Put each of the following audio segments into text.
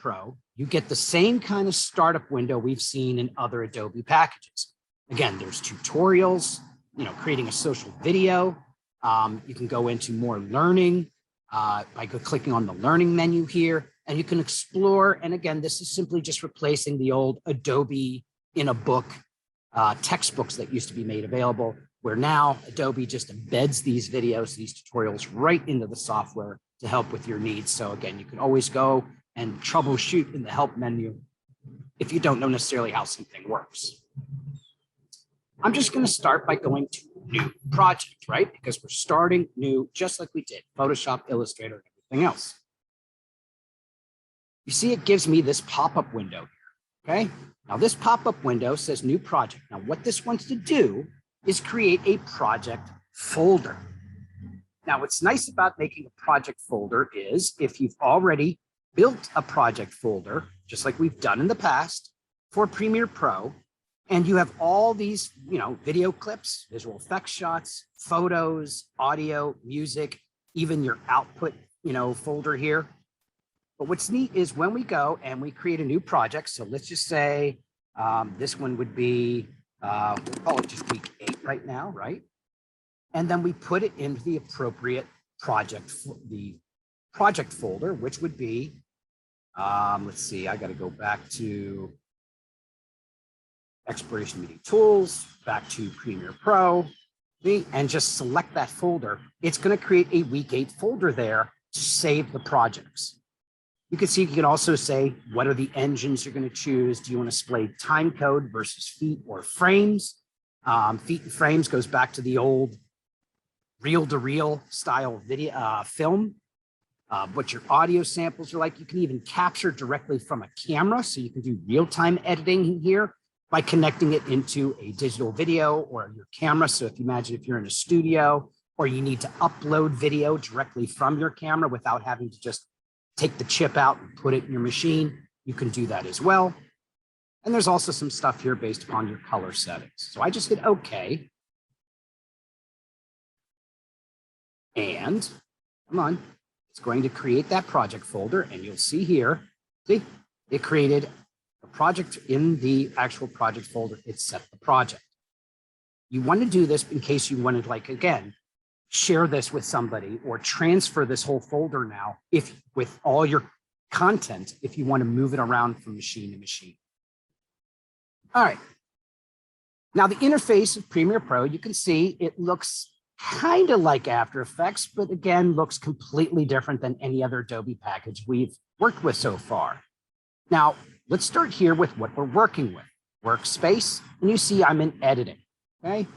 Pro, you get the same kind of startup window we've seen in other Adobe packages. Again, there's tutorials, creating a social video. You can go into more learning by clicking on the learning menu here, and you can explore. And again, this is simply just replacing the old Adobe in a book textbooks that used to be made available, where now Adobe just embeds these videos, these tutorials right into the software to help with your needs. So again, you can always go and troubleshoot in the help menu if you don't know necessarily how something works. I'm just going to start by going to new project, right? Because we're starting new, just like we did Photoshop, Illustrator, and everything else. You see, it gives me this pop-up window here, okay? Now this pop-up window says new project. Now what this wants to do is create a project folder. Now what's nice about making a project folder is if you've already built a project folder, just like we've done in the past for Premiere Pro, and you have all these, video clips, visual effects shots, photos, audio, music, even your output, folder here. But what's neat is when we go and we create a new project, so let's just say this one would be, we'll call it just week 8 right now, right? And then we put it into the appropriate project, the project folder, which would be, let's see, I got to go back to Expiration Meeting Tools, back to Premiere Pro, and just select that folder. It's going to create a week 8 folder there to save the projects. You can see, you can also say, what are the engines you're going to choose? Do you want to display time code versus feet or frames? Feet and frames goes back to the old reel-to-reel style video film. What your audio samples are like. You can even capture directly from a camera, so you can do real-time editing here by connecting it into a digital video or your camera. So if you imagine if you're in a studio or you need to upload video directly from your camera without having to just take the chip out and put it in your machine, you can do that as well. And there's also some stuff here based upon your color settings. So I just hit OK. And come on, it's going to create that project folder. And you'll see here, see, it created a project in the actual project folder. It set the project. You want to do this in case you wanted, like, again, share this with somebody or transfer this whole folder now, if with all your content, if you want to move it around from machine to machine. All right. Now the interface of Premiere Pro, you can see it looks kind of like After Effects, but again, looks completely different than any other Adobe package we've worked with so far. Now, let's start here with what we're working with. Workspace, and you see I'm in editing, okay?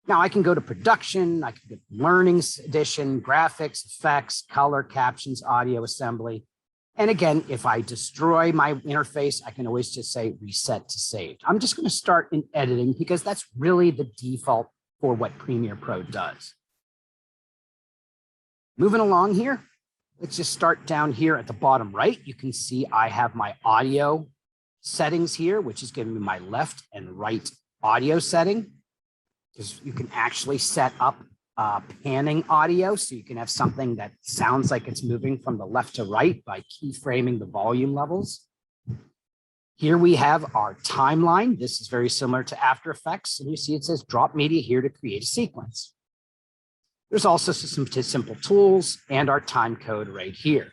Now I can go to production, I can get learning edition, graphics, effects, color, captions, audio, assembly. And again, if I destroy my interface, I can always just say reset to saved. I'm just going to start in editing because that's really the default for what Premiere Pro does. Moving along here, let's just start down here at the bottom right. You can see I have my audio settings here, which is giving me my left and right audio setting. Because you can actually set up panning audio, so you can have something that sounds like it's moving from the left to right by keyframing the volume levels. Here we have our timeline. This is very similar to After Effects, and you see it says drop media here to create a sequence. There's also some simple tools and our time code right here.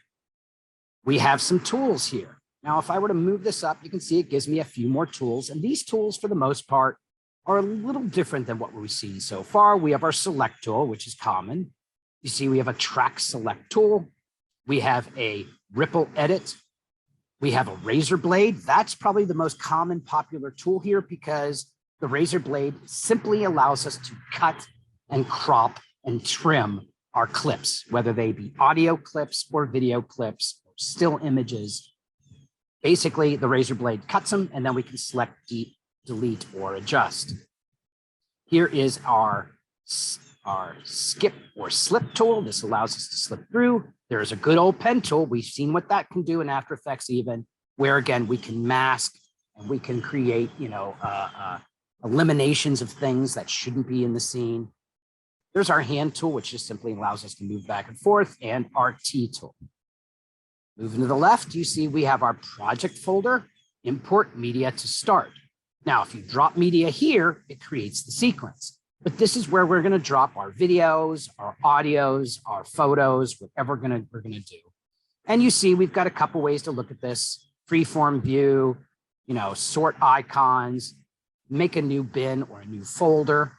We have some tools here. Now, if I were to move this up, you can see it gives me a few more tools, and these tools, for the most part, are a little different than what we've seen so far. We have our select tool, which is common. You see, we have a track select tool. We have a ripple edit. We have a razor blade. That's probably the most common popular tool here because the razor blade simply allows us to cut and crop and trim our clips, whether they be audio clips or video clips, or still images. Basically, the razor blade cuts them, and then we can select delete or adjust. Here is our skip or slip tool. This allows us to slip through. There's a good old pen tool. We've seen what that can do in After Effects even, where again, we can mask and we can create, eliminations of things that shouldn't be in the scene. There's our hand tool, which just simply allows us to move back and forth, and our T tool. Moving to the left, you see we have our project folder, import media to start. Now, if you drop media here, it creates the sequence. But this is where we're going to drop our videos, our audios, our photos, whatever we're gonna do. And you see we've got a couple ways to look at this: freeform view, sort icons, make a new bin or a new folder.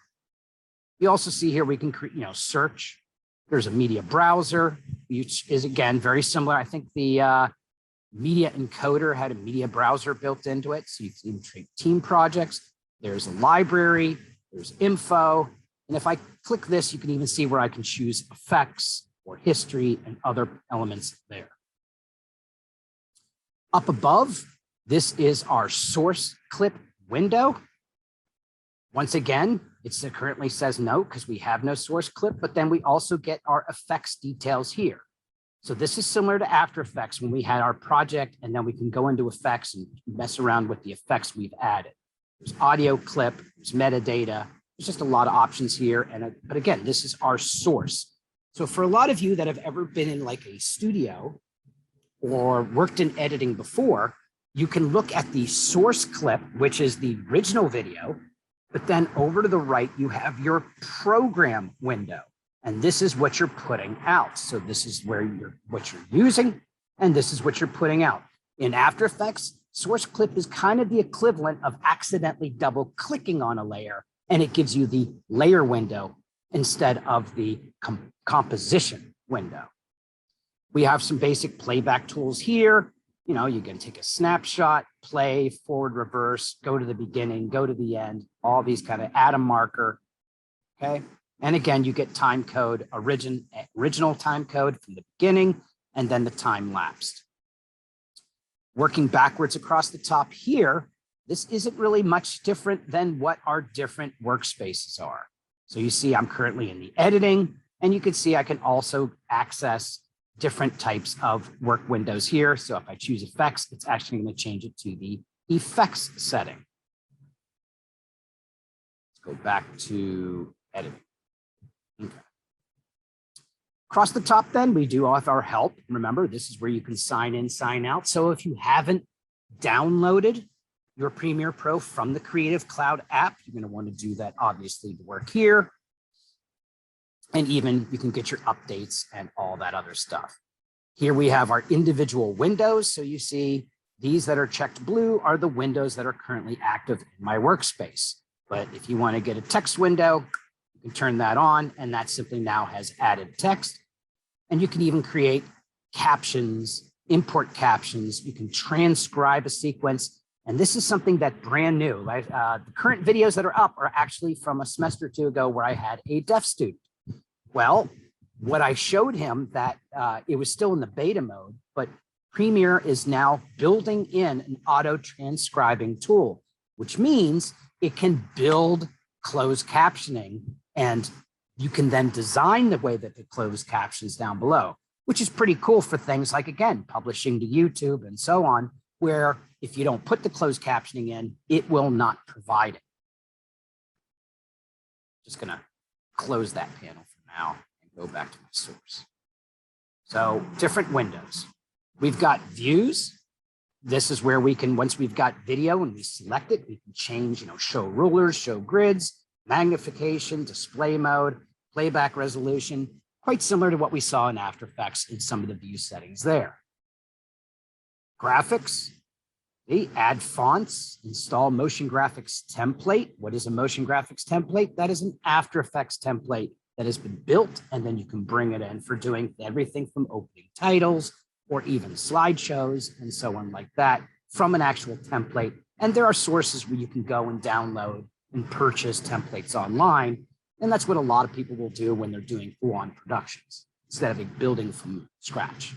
You also see here we can create, search. There's a media browser, which is again very similar. I think the media encoder had a media browser built into it, so you can even create team projects. There's a library. There's info. And if I click this, you can even see where I can choose effects or history and other elements there. Up above, this is our source clip window. Once again, it currently says no because we have no source clip, but then we also get our effects details here. So this is similar to After Effects when we had our project, and then we can go into effects and mess around with the effects we've added. There's audio clip, there's metadata. There's just a lot of options here. But again, this is our source. So for a lot of you that have ever been in like a studio or worked in editing before, you can look at the source clip, which is the original video, but then over to the right, you have your program window. And this is what you're putting out. So this is what you're using, and this is what you're putting out. In After Effects, source clip is kind of the equivalent of accidentally double clicking on a layer, and it gives you the layer window instead of the composition window. We have some basic playback tools here. You can take a snapshot, play, forward, reverse, go to the beginning, go to the end, all these kind of add a marker, okay? And again, you get time code, original time code from the beginning, and then the time lapsed. Working backwards across the top here, this isn't really much different than what our different workspaces are. So you see I'm currently in the editing, and you can see I can also access different types of work windows here. So if I choose effects, it's actually going to change it to the effects setting. Let's go back to editing. Okay. Across the top, then, we do have our help. Remember, this is where you can sign in, sign out. So if you haven't downloaded your Premiere Pro from the Creative Cloud app, you're going to want to do that, obviously, to work here. And even you can get your updates and all that other stuff. Here we have our individual windows. So you see these that are checked blue are the windows that are currently active in my workspace. But if you want to get a text window, you can turn that on, and that simply now has added text. And you can even create captions, import captions. You can transcribe a sequence. And this is something that's brand new. Right? The current videos that are up are actually from a semester or two ago where I had a deaf student. Well, what I showed him that it was still in the beta mode, but Premiere is now building in an auto transcribing tool, which means it can build closed captioning, and you can then design the way that the closed captions down below, which is pretty cool for things like, again, publishing to YouTube and so on, where if you don't put the closed captioning in, it will not provide it. Just going to close that panel for now and go back to my source. So different windows. We've got views. This is where we can, once we've got video and we select it, we can change, show rulers, show grids, magnification, display mode, playback resolution, quite similar to what we saw in After Effects in some of the view settings there. Graphics, add fonts, install motion graphics template. What is a motion graphics template? That is an After Effects template that has been built, and then you can bring it in for doing everything from opening titles or even slideshows and so on like that from an actual template. And there are sources where you can go and download and purchase templates online. And that's what a lot of people will do when they're doing full-on productions instead of building from scratch.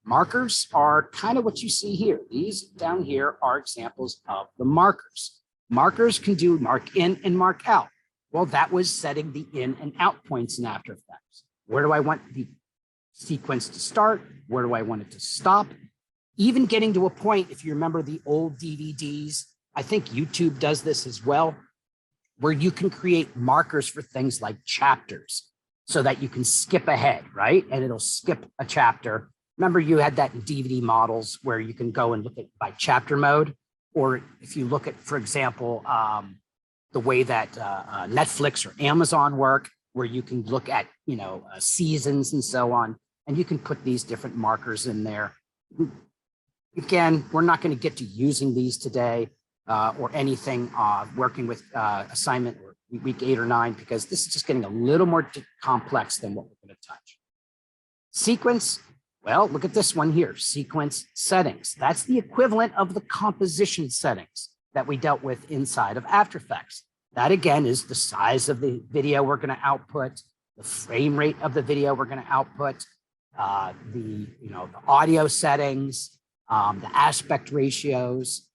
Markers are kind of what you see here. These down here are examples of the markers. Markers can do mark in and mark out. Well, that was setting the in and out points in After Effects. Where do I want the sequence to start? Where do I want it to stop? Even getting to a point, if you remember the old DVDs, I think YouTube does this as well, where you can create markers for things like chapters so that you can skip ahead, right? And it'll skip a chapter Remember, you had that in DVD models where you can go and look at by chapter mode, or if you look at, for example, the way that Netflix or Amazon work, where you can look at, seasons and so on, and you can put these different markers in there. Again, we're not going to get to using these today or anything working with assignment or week 8 or 9, because this is just getting a little more complex than what we're going to touch. Sequence, well, look at this one here, sequence settings. That's the equivalent of the composition settings that we dealt with inside of After Effects. That again is the size of the video we're going to output, the frame rate of the video we're going to output, the audio settings, the aspect ratios.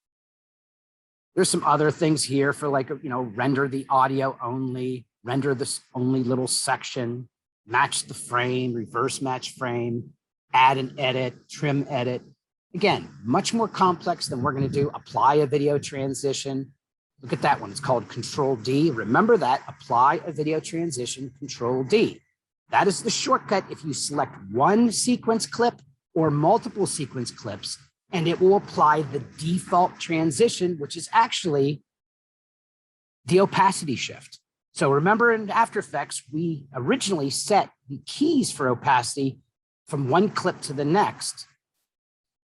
There's some other things here for render the audio only, render this only little section, match the frame, reverse match frame, add and edit, trim edit. Again, much more complex than we're going to do. Apply a video transition. Look at that one. It's called Control D. Remember that. Apply a video transition, Control D. That is the shortcut if you select one sequence clip or multiple sequence clips, and it will apply the default transition, which is actually the opacity shift. So remember in After Effects, we originally set the keys for opacity from one clip to the next,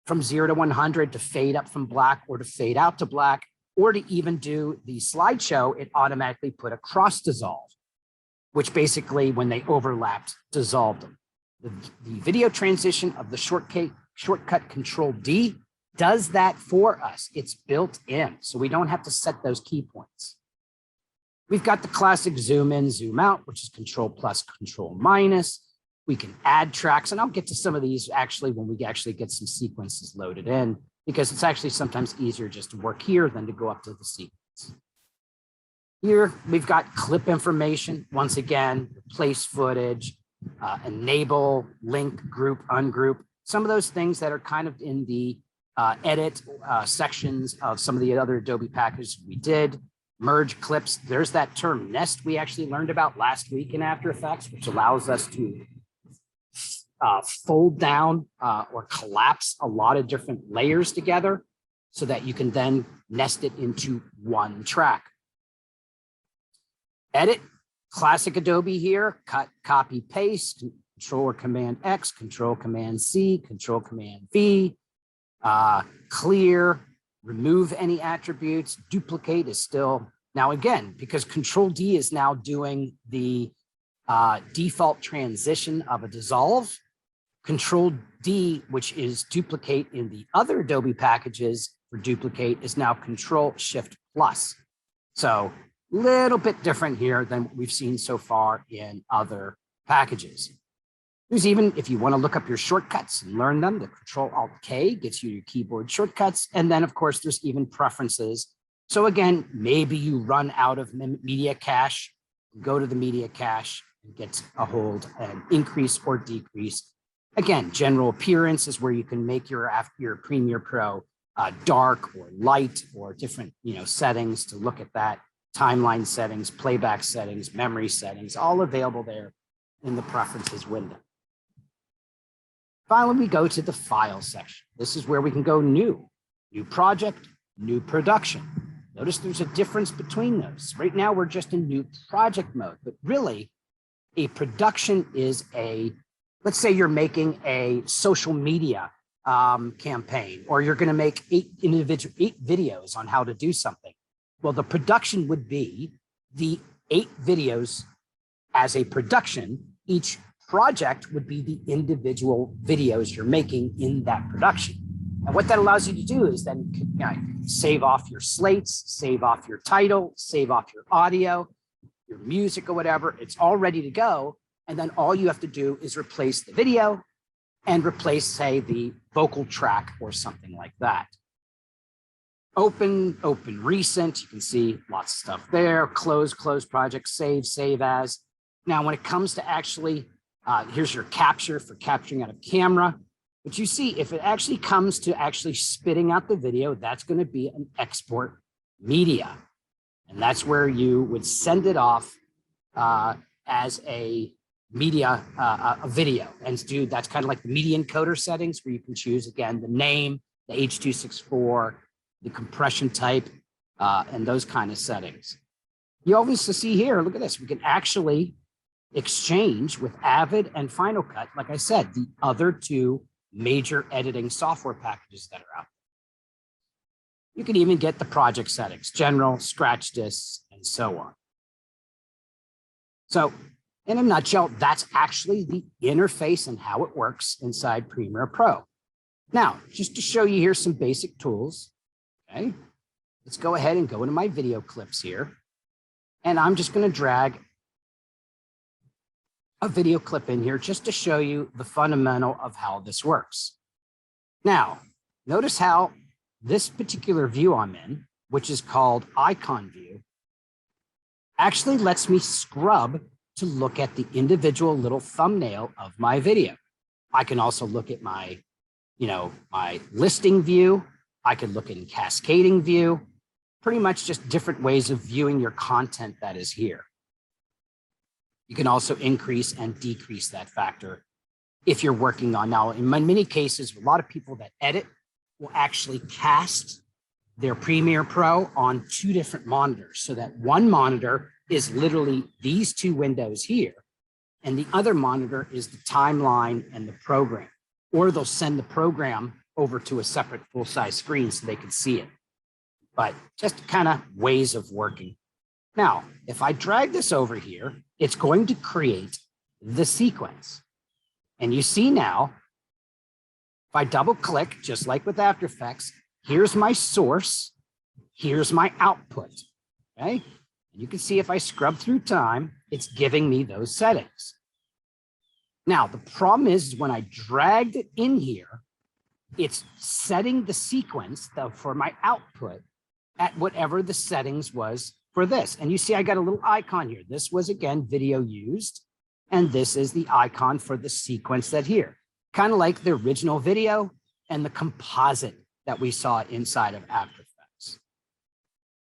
from 0 to 100 to fade up from black or to fade out to black, or to even do the slideshow, it automatically put a cross dissolve, which basically when they overlapped, dissolved them. The video transition of the shortcut Control D does that for us. It's built in, so we don't have to set those key points. We've got the classic zoom in, zoom out, which is Control plus, Control minus. We can add tracks, and I'll get to some of these actually when we actually get some sequences loaded in, because it's actually sometimes easier just to work here than to go up to the sequence. Here, we've got clip information. Once again, replace footage, enable, link, group, ungroup. Some of those things that are kind of in the edit sections of some of the other Adobe packages we did. Merge clips. There's that term nest we actually learned about last week in After Effects, which allows us to fold down or collapse a lot of different layers together so that you can then nest it into one track. Edit, classic Adobe here, cut, copy, paste, Control or Command X, Control, Command C, Control, Command V, clear, remove any attributes, duplicate is still, now again, because Control D is now doing the default transition of a dissolve, Control D, which is duplicate in the other Adobe packages for duplicate, is now Control Shift plus. So a little bit different here than what we've seen so far in other packages. There's even, if you want to look up your shortcuts and learn them, the Control Alt K gets you your keyboard shortcuts. And then of course, there's even preferences. So again, maybe you run out of media cache, go to the media cache and get a hold and increase or decrease. Again, general appearance is where you can make your Premiere Pro dark or light or different settings to look at that. Timeline settings, playback settings, memory settings, all available there in the preferences window. Finally, we go to the file section. This is where we can go new project, new production. Notice there's a difference between those. Right now, we're just in new project mode, but really a production is let's say you're making a social media campaign, or you're gonna make 8 videos on how to do something. Well, the production would be the 8 videos as a production. Each project would be the individual videos you're making in that production. And what that allows you to do is then save off your slates, save off your title, save off your audio, your music or whatever. It's all ready to go. And then all you have to do is replace the video and replace, say, the vocal track or something like that. Open, recent, you can see lots of stuff there. Close project, save as. Now, when it comes to actually, here's your capture for capturing out of camera. But you see, if it actually comes to actually spitting out the video, that's going to be an export media. And that's where you would send it off as a media, a video, and that's kind of like the media encoder settings where you can choose, again, the name, the H.264, the compression type, and those kind of settings. You obviously see here, look at this, we can actually exchange with Avid and Final Cut, like I said, the other two major editing software packages that are out there. You can even get the project settings, general, scratch discs, and so on. So in a nutshell, that's actually the interface and how it works inside Premiere Pro. Now, just to show you here some basic tools, okay, let's go ahead and go into my video clips here. And I'm just going to drag a video clip in here just to show you the fundamental of how this works. Now, notice how this particular view I'm in, which is called icon view, actually lets me scrub to look at the individual little thumbnail of my video. I can also look at my, my listing view. I could look at cascading view, pretty much just different ways of viewing your content that is here. You can also increase and decrease that factor if you're working on. Now, in many cases, a lot of people that edit will actually cast their Premiere Pro on two different monitors, so that one monitor is literally these two windows here, and the other monitor is the timeline and the program. Or they'll send the program over to a separate full-size screen so they can see it. But just kind of ways of working. Now, if I drag this over here, it's going to create the sequence. And you see now, if I double click, just like with After Effects, here's my source, here's my output, okay? And you can see if I scrub through time, it's giving me those settings. Now, the problem is when I dragged it in here, it's setting the sequence for my output at whatever the settings was for this. And you see, I got a little icon here. This was, again, video used. And this is the icon for the sequence that here, kind of like the original video and the composite that we saw inside of After Effects.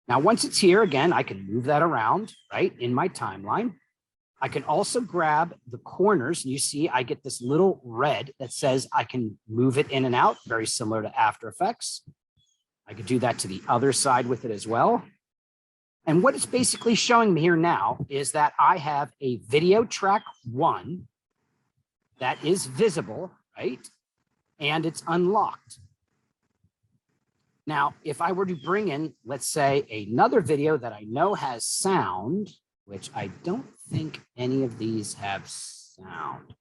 Now, once it's here, again, I can move that around, right, in my timeline. I can also grab the corners. And you see, I get this little red that says I can move it in and out, very similar to After Effects. I could do that to the other side with it as well. And what it's basically showing me here now is that I have a video track 1 that is visible, right? And it's unlocked. Now, if I were to bring in, let's say, another video that I know has sound, which I don't think any of these have sound.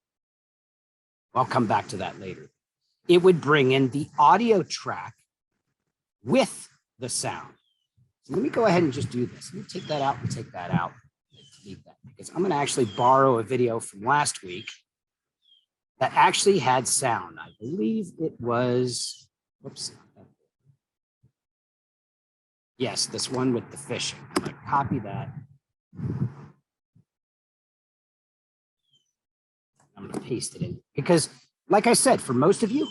I'll come back to that later. It would bring in the audio track with the sound. So let me go ahead and just do this. Let me take that out and take that out. Delete that, because I'm going to actually borrow a video from last week that actually had sound. I believe it was, whoops. Yes, this one with the fishing. I'm going to copy that. I'm going to paste it in because, like I said, for most of you,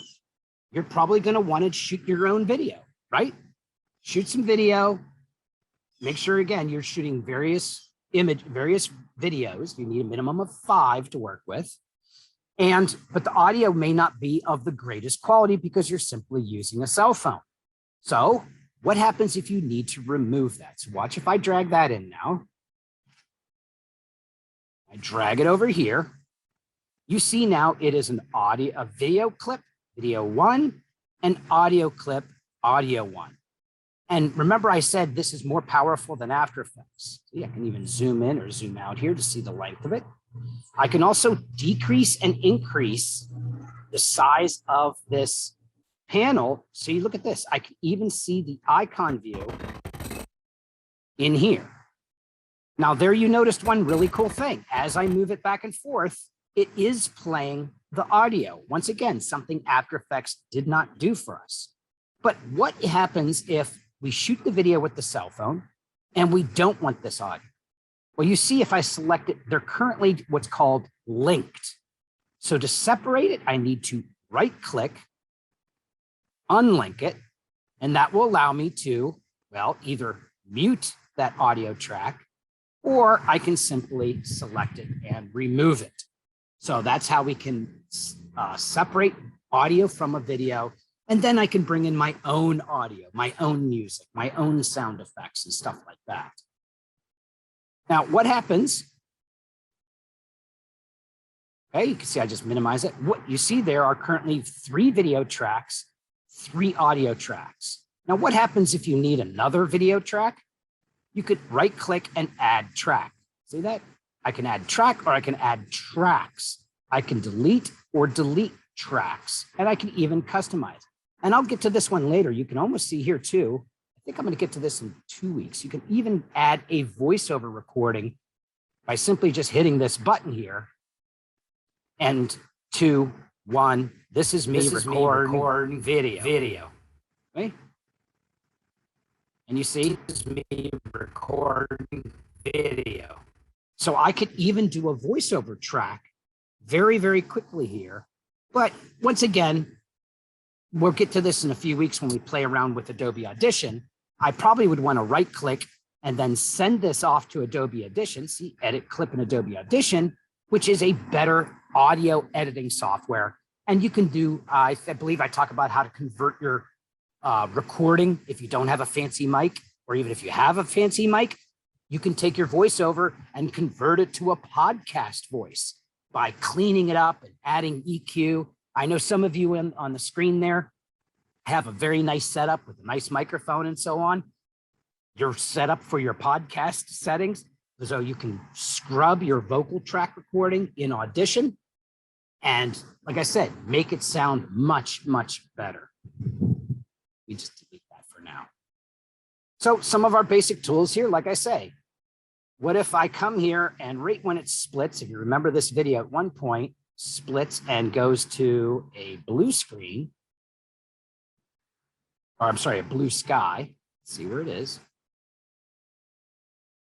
you're probably going to want to shoot your own video, right? Shoot some video. Make sure, again, you're shooting various videos. You need a minimum of 5 to work with. But the audio may not be of the greatest quality because you're simply using a cell phone. So what happens if you need to remove that? So watch if I drag that in now. I drag it over here. You see now it is a video clip, video 1, and audio clip, audio 1. And remember I said this is more powerful than After Effects. See, I can even zoom in or zoom out here to see the length of it. I can also decrease and increase the size of this panel. So you look at this, I can even see the icon view in here. Now there you noticed one really cool thing. As I move it back and forth, it is playing the audio. Once again, something After Effects did not do for us. But what happens if we shoot the video with the cell phone and we don't want this audio? Well, you see if I select it, they're currently what's called linked. So to separate it, I need to right click, unlink it, and that will allow me to, well, either mute that audio track or I can simply select it and remove it. So that's how we can separate audio from a video. And then I can bring in my own audio, my own music, my own sound effects and stuff like that. Now, what happens? Okay, you can see I just minimize it. What you see there are currently 3 video tracks, 3 audio tracks. Now, what happens if you need another video track? You could right click and add track. See that? I can add track or I can add tracks. I can delete or delete tracks, and I can even customize. And I'll get to this one later. You can almost see here too. I think I'm going to get to this in 2 weeks. You can even add a voiceover recording by simply just hitting this button here. And 2, 1, this is me recording video. Okay? And you see, this is me recording video. So I could even do a voiceover track very, very quickly here. But once again, we'll get to this in a few weeks when we play around with Adobe Audition. I probably would want to right click and then send this off to Adobe Audition. See, edit clip in Adobe Audition, which is a better audio editing software. And you can do, I believe I talk about how to convert your recording if you don't have a fancy mic, or even if you have a fancy mic, you can take your voiceover and convert it to a podcast voice by cleaning it up and adding EQ. I know some of you on the screen there have a very nice setup with a nice microphone and so on. You're set up for your podcast settings, so you can scrub your vocal track recording in Audition. And like I said, make it sound much, much better. We just delete that for now. So some of our basic tools here, like I say, what if I come here and right when it splits, if you remember this video at one point, splits and goes to a blue screen, or I'm sorry, a blue sky. Let's see where it is.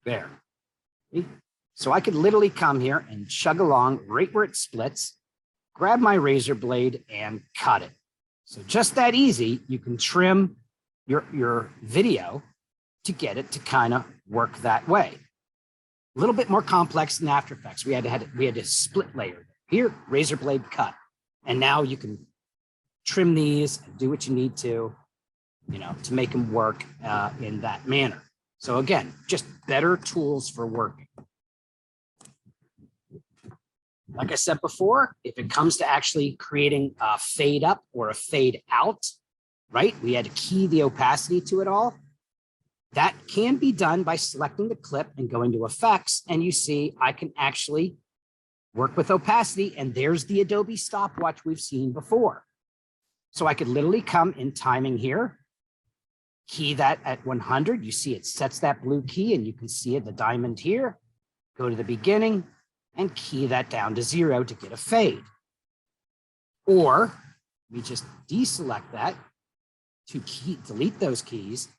There. See? So I could literally come here and chug along right where it splits, grab my razor blade and cut it. So just that easy, you can trim your video to get it to kind of work that way. A little bit more complex than After Effects. We had to split layer. Here, razor blade cut. And now you can trim these and do what you need to, to make them work in that manner. So again, just better tools for working. Like I said before, if it comes to actually creating a fade up or a fade out, right? We had to key the opacity to it all. That can be done by selecting the clip and going to effects. And you see, I can actually work with opacity. And there's the Adobe stopwatch we've seen before. So I could literally come in timing here, key that at 100. You see it sets that blue key and you can see it, the diamond here. Go to the beginning and key that down to 0 to get a fade. Or we just deselect that to delete those keys.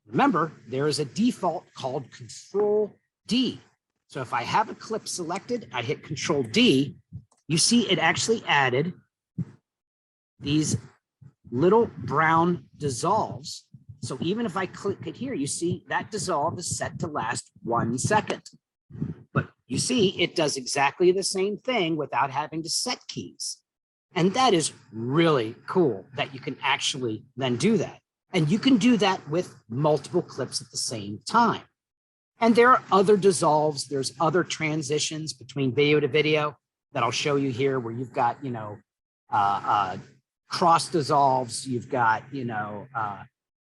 Remember, there is a default called Control D. So if I have a clip selected, I hit Control D, you see it actually added these little brown dissolves. So even if I click it here, you see that dissolve is set to last 1 second. But you see, it does exactly the same thing without having to set keys. And that is really cool that you can actually then do that. And you can do that with multiple clips at the same time. And there are other dissolves. There's other transitions between video to video that I'll show you here where you've got, cross dissolves, you've got,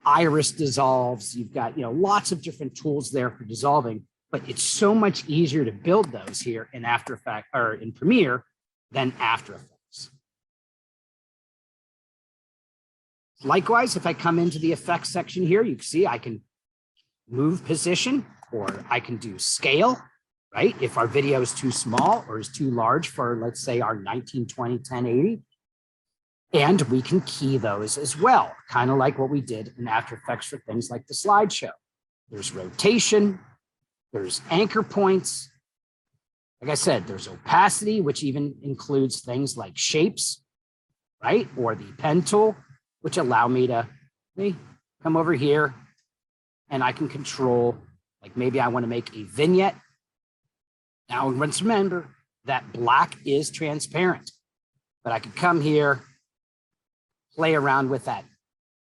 iris dissolves, you've got, lots of different tools there for dissolving, but it's so much easier to build those here in After Effects or in Premiere than After Effects. Likewise, if I come into the effects section here, you can see I can move position or I can do scale, right? If our video is too small or is too large for, let's say, our 1920 1080. And we can key those as well, kind of like what we did in After Effects for things like the slideshow. There's rotation, there's anchor points. Like I said, there's opacity, which even includes things like shapes, right? Or the pen tool, which allow me to come over here and I can control, like maybe I want to make a vignette. Now, let's remember, that black is transparent, but I could come here, play around with that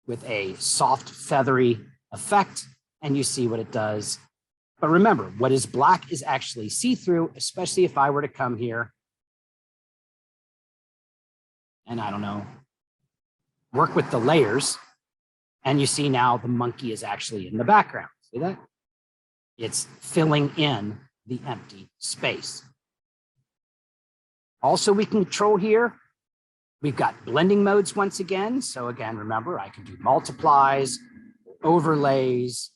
with a soft feathery effect, and you see what it does. But remember, what is black is actually see-through, especially if I were to come here and I don't know, work with the layers, and you see now the monkey is actually in the background. See that? It's filling in the empty space. Also, we can control here. We've got blending modes once again. So again, remember, I can do multiplies, overlays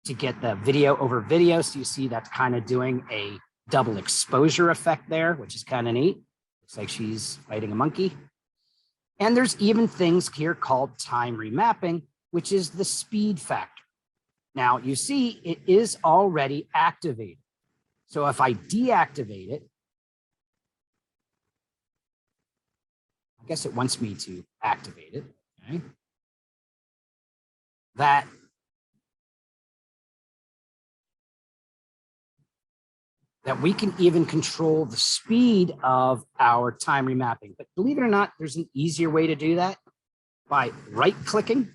to get the video over video. So you see that's kind of doing a double exposure effect there, which is kind of neat. Looks like she's fighting a monkey. And there's even things here called time remapping, which is the speed factor. Now you see it is already activated. So if I deactivate it, I guess it wants me to activate it, okay? That we can even control the speed of our time remapping. But believe it or not, there's an easier way to do that by right-clicking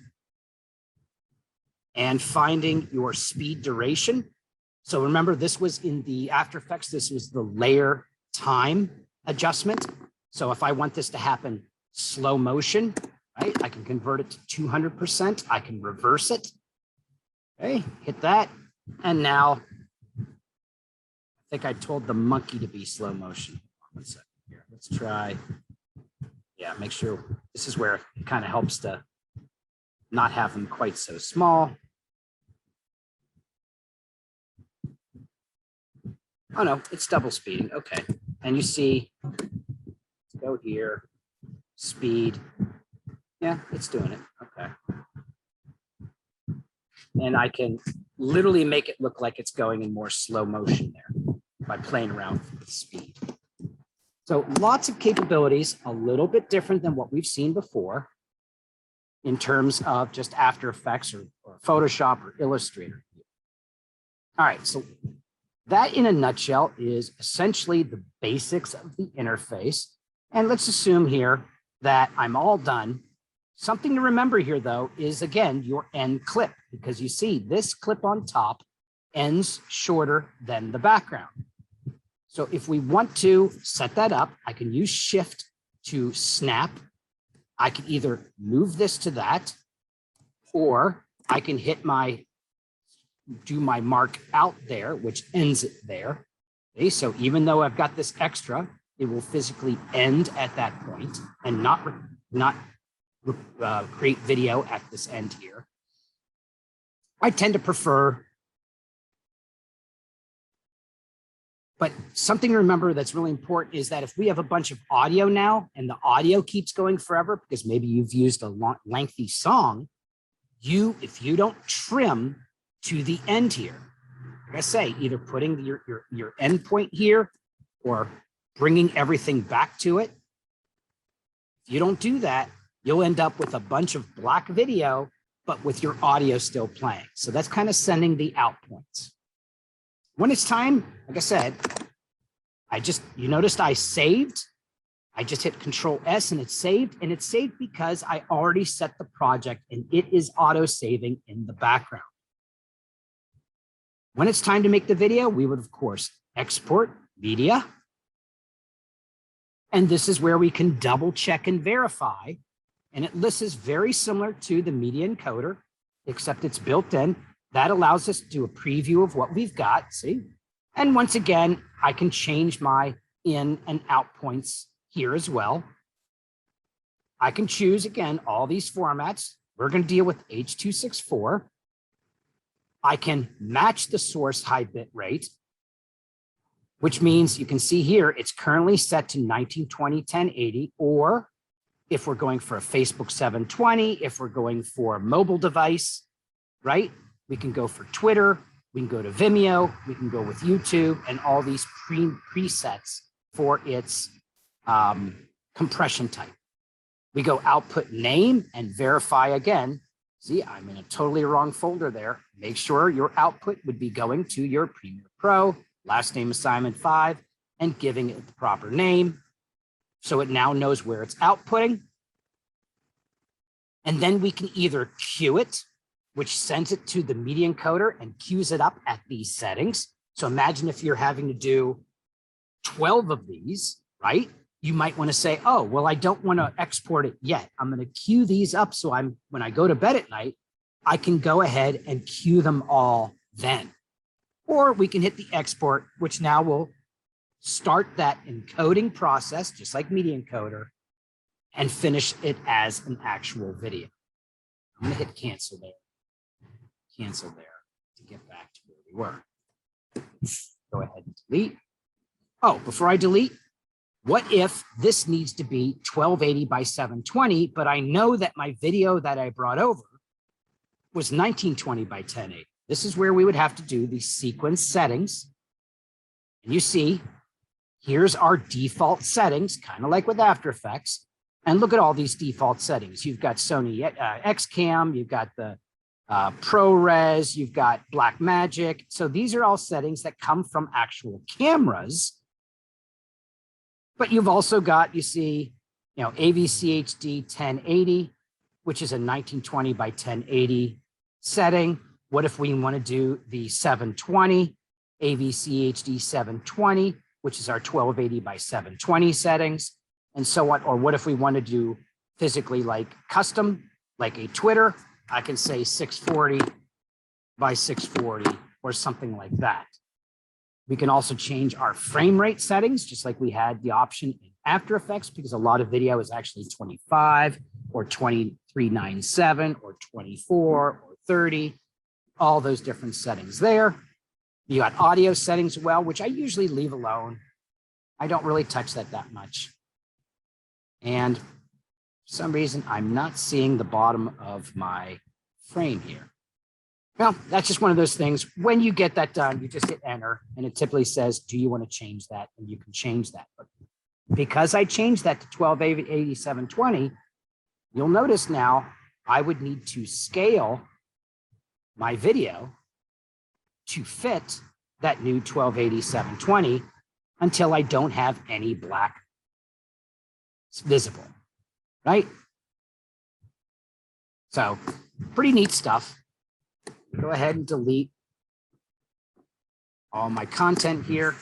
and finding your speed duration. So remember, this was in the After Effects, this was the layer time adjustment. So if I want this to happen slow motion, right, I can convert it to 200%. I can reverse it. Okay, hit that. And now, I think I told the monkey to be slow motion. 1 second here. Let's try. Yeah, make sure this is where it kind of helps to not have them quite so small. Oh no, it's double speeding. Okay. And you see, let's go here, speed. Yeah, it's doing it. Okay. And I can literally make it look like it's going in more slow motion there by playing around with speed. So lots of capabilities, a little bit different than what we've seen before in terms of just After Effects or Photoshop or Illustrator. All right, so that in a nutshell is essentially the basics of the interface. And let's assume here that I'm all done. Something to remember here though is again, your end clip, because you see this clip on top ends shorter than the background. So if we want to set that up, I can use Shift to snap. I can either move this to that, or I can hit do my mark out there, which ends it there. Okay, so even though I've got this extra, it will physically end at that point and not create video at this end here. I tend to prefer, but something to remember that's really important is that if we have a bunch of audio now and the audio keeps going forever, because maybe you've used a lengthy song, if you don't trim to the end here, like I say, either putting your end point here or bringing everything back to it. If you don't do that, you'll end up with a bunch of black video, but with your audio still playing. So that's kind of sending the out points. When it's time, like I said, you noticed I saved. I just hit Control S and it's saved because I already set the project and it is auto saving in the background. When it's time to make the video, we would of course export media. And this is where we can double check and verify. And this is very similar to the media encoder, except it's built in. That allows us to do a preview of what we've got, see? And once again, I can change my in and out points here as well. I can choose, again, all these formats. We're going to deal with H.264. I can match the source high bit rate, which means you can see here, it's currently set to 1920, 1080, or if we're going for a Facebook 720, if we're going for a mobile device, right? We can go for Twitter, we can go to Vimeo, we can go with YouTube and all these presets for its compression type. We go output name and verify again. See, I'm in a totally wrong folder there. Make sure your output would be going to your Premiere Pro, last name assignment 5, and giving it the proper name. So it now knows where it's outputting. And then we can either queue it, which sends it to the media encoder and queues it up at these settings. So imagine if you're having to do 12 of these, right? You might want to say, oh, well, I don't want to export it yet. I'm going to queue these up. So when I go to bed at night, I can go ahead and queue them all then. Or we can hit the export, which now will start that encoding process, just like media encoder, and finish it as an actual video. I'm going to hit cancel there to get back to where we were. Go ahead and delete. Oh, before I delete, what if this needs to be 1280 by 720, but I know that my video that I brought over was 1920 by 1080. This is where we would have to do the sequence settings. And you see, here's our default settings, kind of like with After Effects. And look at all these default settings. You've got Sony XCam, you've got the ProRes, you've got Blackmagic. So these are all settings that come from actual cameras. But you've also got, you see, AVC HD 1080, which is a 1920 by 1080 setting. What if we want to do the 720, AVC HD 720, which is our 1280 by 720 settings, and so on? Or what if we want to do physically like custom, like a Twitter? I can say 640 by 640 or something like that. We can also change our frame rate settings, just like we had the option in After Effects, because a lot of video is actually 25 or 2397 or 24 or 30, all those different settings there. You got audio settings as well, which I usually leave alone. I don't really touch that much. And for some reason, I'm not seeing the bottom of my frame here. Well, that's just one of those things. When you get that done, you just hit enter, and it typically says, do you want to change that? And you can change that. But because I changed that to 1280 720, you'll notice now I would need to scale my video to fit that new 1280 720 until I don't have any black visible, right? So pretty neat stuff. Go ahead and delete all my content here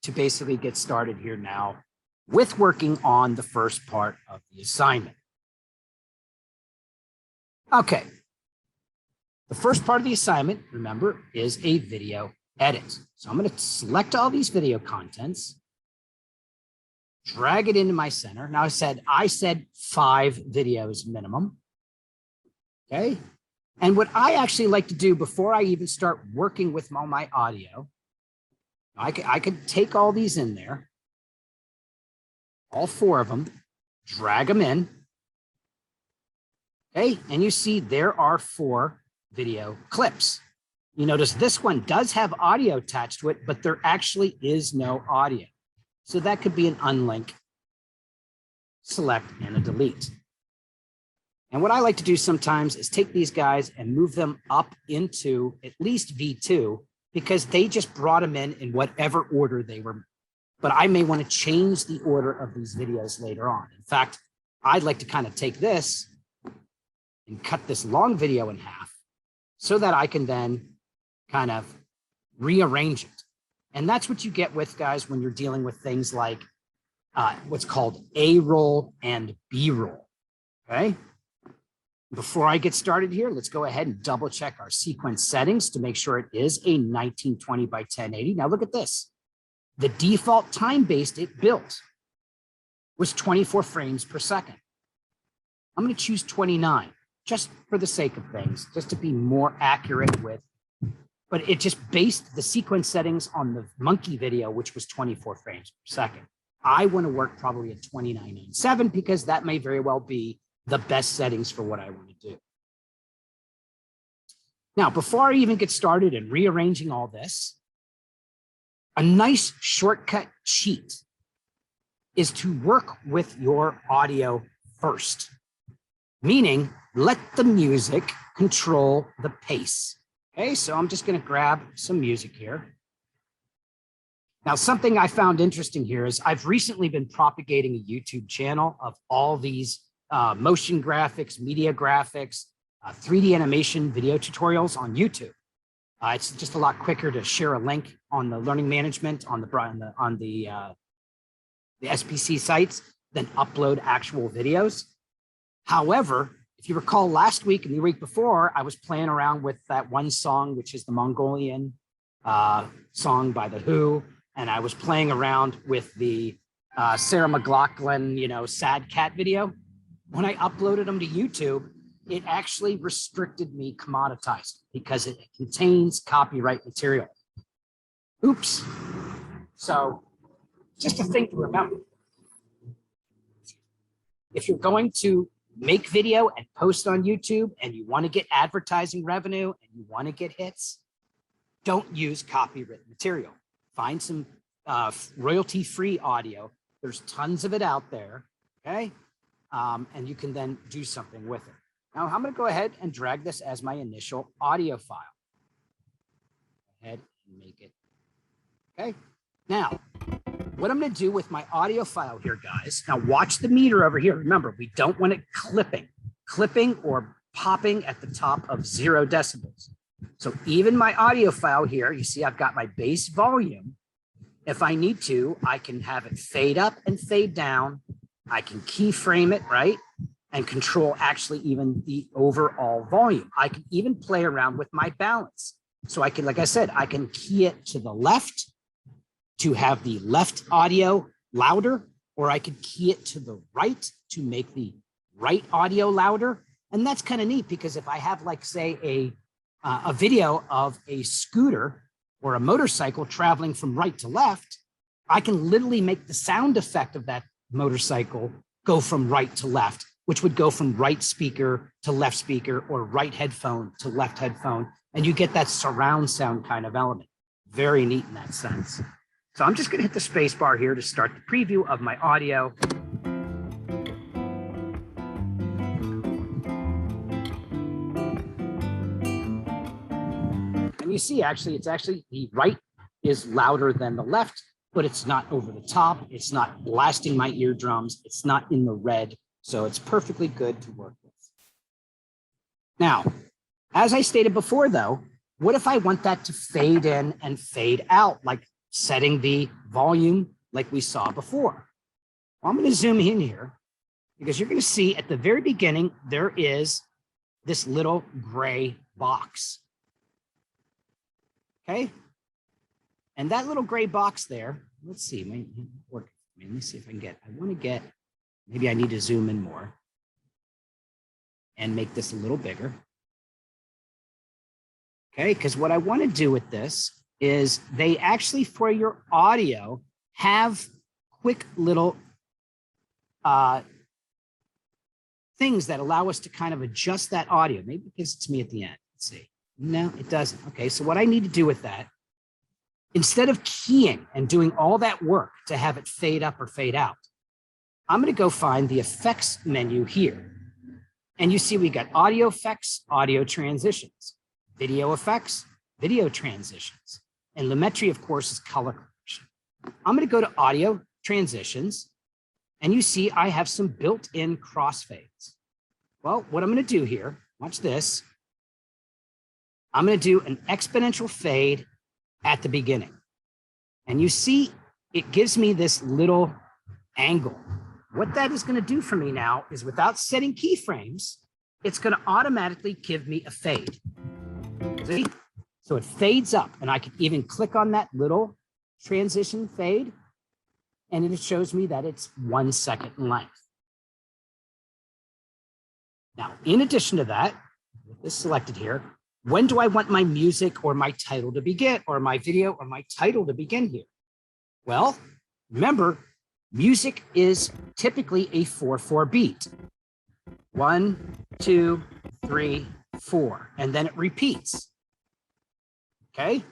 to basically get started here now with working on the first part of the assignment. Okay. The first part of the assignment, remember, is a video edit. So I'm going to select all these video contents, drag it into my center. Now I said 5 videos minimum. Okay. And what I actually like to do before I even start working with all my audio, I could take all these in there, all 4 of them, drag them in. Okay. And you see there are 4 video clips. You notice this one does have audio attached to it, but there actually is no audio. So that could be an unlink, select, and a delete. And what I like to do sometimes is take these guys and move them up into at least V2, because they just brought them in whatever order they were. But I may want to change the order of these videos later on. In fact, I'd like to kind of take this and cut this long video in half so that I can then kind of rearrange it. And that's what you get with, guys, when you're dealing with things like what's called A-roll and B-roll, okay? Before I get started here, let's go ahead and double check our sequence settings to make sure it is a 1920 by 1080. Now look at this. The default time-based it built was 24 frames per second. I'm going to choose 29 just for the sake of things, just to be more accurate with, but it just based the sequence settings on the monkey video, which was 24 frames per second. I want to work probably at 29.97 because that may very well be the best settings for what I want to do. Now, before I even get started in rearranging all this, a nice shortcut cheat is to work with your audio first, meaning let the music control the pace. Okay, so I'm just going to grab some music here. Now, something I found interesting here is I've recently been propagating a YouTube channel of all these motion graphics, media graphics, 3D animation video tutorials on YouTube. It's just a lot quicker to share a link on the learning management on the SPC sites than upload actual videos. However, if you recall last week and the week before, I was playing around with that one song, which is the Mongolian song by The Who. And I was playing around with the Sarah McLachlan, Sad Cat video. When I uploaded them to YouTube, it actually restricted me commoditized because it contains copyright material. Oops. So just a thing to remember. If you're going to make video and post on YouTube and you want to get advertising revenue and you want to get hits, don't use copyright material. Find some royalty-free audio. There's tons of it out there, okay? And you can then do something with it. Now, I'm going to go ahead and drag this as my initial audio file. Go ahead and make it, okay? Now, what I'm going to do with my audio file here, guys, now watch the meter over here. Remember, we don't want it clipping or popping at the top of 0 decibels. So even my audio file here, you see I've got my base volume. If I need to, I can have it fade up and fade down. I can keyframe it, right? And control actually even the overall volume. I can even play around with my balance. So I can, like I said, I can key it to the left to have the left audio louder, or I could key it to the right to make the right audio louder. And that's kind of neat because if I have, like, say, a video of a scooter or a motorcycle traveling from right to left, I can literally make the sound effect of that motorcycle go from right to left, which would go from right speaker to left speaker or right headphone to left headphone. And you get that surround sound kind of element. Very neat in that sense. So I'm just going to hit the space bar here to start the preview of my audio. And you see, actually, it's actually the right is louder than the left, but it's not over the top. It's not blasting my eardrums. It's not in the red. So it's perfectly good to work with. Now, as I stated before, though, what if I want that to fade in and fade out, like setting the volume like we saw before? Well, I'm going to zoom in here because you're going to see at the very beginning, there is this little gray box. Okay. And that little gray box there, let's see, let me see if I can maybe I need to zoom in more and make this a little bigger. Okay, because what I want to do with this is they actually, for your audio, have quick little things that allow us to kind of adjust that audio. Maybe it gives it to me at the end. Let's see. No, it doesn't. Okay, so what I need to do with that, instead of keying and doing all that work to have it fade up or fade out, I'm going to go find the effects menu here. And you see we got audio effects, audio transitions, video effects, video transitions. And Lumetri, of course, is color correction. I'm going to go to audio transitions. And you see I have some built-in crossfades. Well, what I'm going to do here, watch this. I'm going to do an exponential fade at the beginning. And you see it gives me this little angle. What that is going to do for me now is, without setting keyframes, it's going to automatically give me a fade. See? So it fades up, and I can even click on that little transition fade, and it shows me that it's 1 second in length. Now, in addition to that, with this selected here, when do I want my music or my title to begin, or my video or my title to begin here? Well, remember, music is typically a 4/4 beat. 1, 2, 3, 4, and then it repeats. Okay,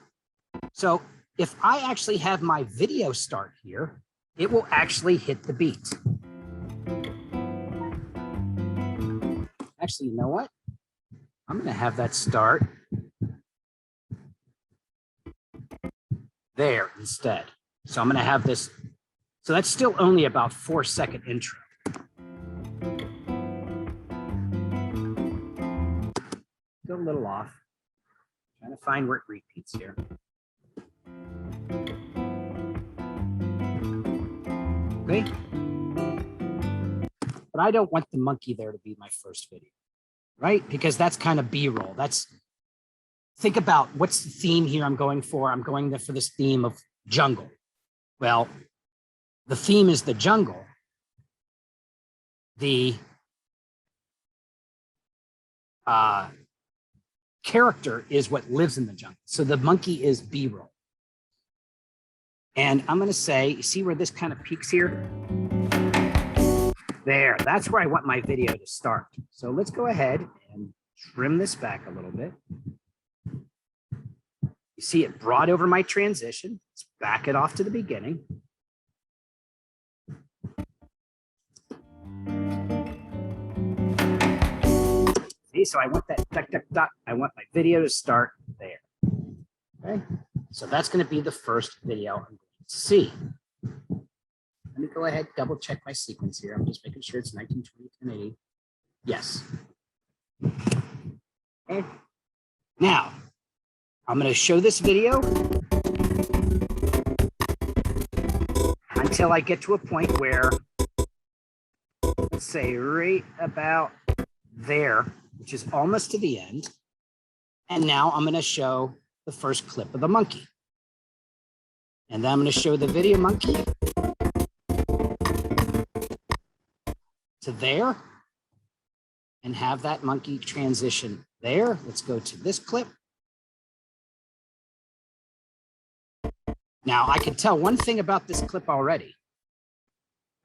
so if I actually have my video start here, it will actually hit the beat. Actually, you know what? I'm going to have that start there instead. So I'm going to have this. So that's still only about 4-second intro. Still a little off. Trying to find where it repeats here. Okay. But I don't want the monkey there to be my first video, right? Because that's kind of B-roll. Think about what's the theme here I'm going for. I'm going for this theme of jungle. Well, the theme is the jungle. The character is what lives in the jungle. So the monkey is B-roll. And I'm going to say, you see where this kind of peaks here? There, that's where I want my video to start. So let's go ahead and trim this back a little bit. You see it brought over my transition. Let's back it off to the beginning. See, so I want that duck, duck, duck. I want my video to start there. Okay, so that's going to be the first video I'm going to see. Let me go ahead, double check my sequence here. I'm just making sure it's 1920, 1080. Yes. Okay. Now, I'm going to show this video until I get to a point where, let's say right about there, which is almost to the end. And now I'm going to show the first clip of the monkey. And then I'm going to show the video monkey to there and have that monkey transition there. Let's go to this clip. Now I can tell one thing about this clip already.